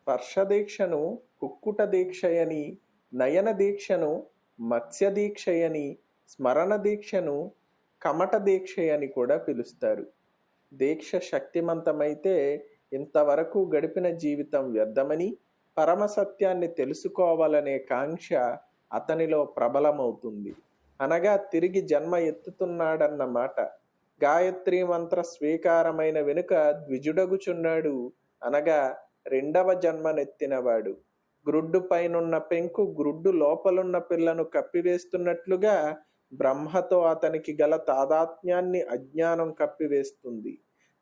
స్పర్శ దీక్షను కుక్కుట దీక్షయని, నయన దీక్షను మత్స్య దీక్షయని, స్మరణ దీక్షను కమట దీక్షయని కూడా పిలుస్తారు. దీక్ష శక్తిమంతమైతే ఇంతవరకు గడిపిన జీవితం వ్యర్థమని, పరమసత్యాన్ని తెలుసుకోవాలనే కాంక్ష అతనిలో ప్రబలమవుతుంది. అనగా తిరిగి జన్మ ఎత్తుతున్నాడన్నమాట. గాయత్రీ మంత్ర స్వీకారమైన వెనుక ద్విజుడగుచున్నాడు, అనగా రెండవ జన్మనెత్తినవాడు. గ్రుడ్డు పైనున్న పెంకు గ్రుడ్డు లోపలున్న పిల్లను కప్పివేస్తున్నట్లుగా బ్రహ్మతో అతనికి గల తాదాత్మ్యాన్ని అజ్ఞానం కప్పివేస్తుంది.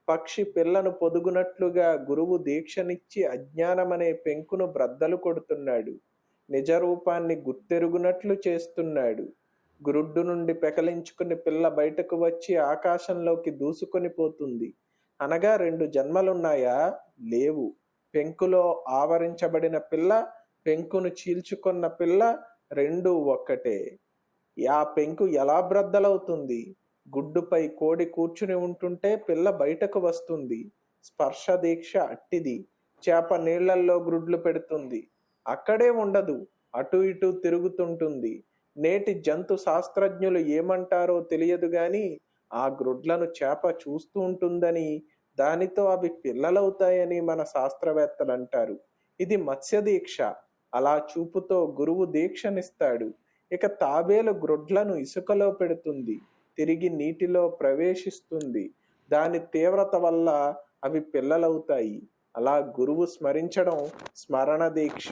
పక్షి పిల్లను పొదుగునట్లుగా గురువు దీక్షనిచ్చి అజ్ఞానమనే పెంకును బ్రద్దలు కొడుతున్నాడు. నిజరూపాన్ని గుర్తెరుగునట్లు చేస్తున్నాడు. గ్రుడ్డు నుండి పెకలించుకుని పిల్ల బయటకు వచ్చి ఆకాశంలోకి దూసుకొని పోతుంది. అనగా రెండు జన్మలున్నాయా? లేవు. పెంకులో ఆవరించబడిన పిల్ల, పెంకును చీల్చుకున్న పిల్ల రెండూ ఒక్కటే. ఆ పెంకు ఎలా బ్రద్దలవుతుంది? గుడ్డుపై కోడి కూర్చుని ఉంటుంటే పిల్ల బయటకు వస్తుంది. స్పర్శ దీక్ష అట్టిది. చేప నీళ్లల్లో గ్రుడ్లు పెడుతుంది, అక్కడే ఉండదు, అటు ఇటు తిరుగుతుంటుంది. నేటి జంతు శాస్త్రజ్ఞులు ఏమంటారో తెలియదు గాని ఆ గ్రుడ్లను చేప చూస్తూ ఉంటుందని, దానితో అవి పిల్లలవుతాయని మన శాస్త్రవేత్తలు అంటారు. ఇది మత్స్య దీక్ష. అలా చూపుతో గురువు దీక్షనిస్తాడు. ఇక తాబేలు గ్రుడ్లను ఇసుకలో పెడుతుంది, తిరిగి నీటిలో ప్రవేశిస్తుంది. దాని తీవ్రత వల్ల అవి పిల్లలవుతాయి. అలా గురువు స్మరించడం స్మరణ దీక్ష.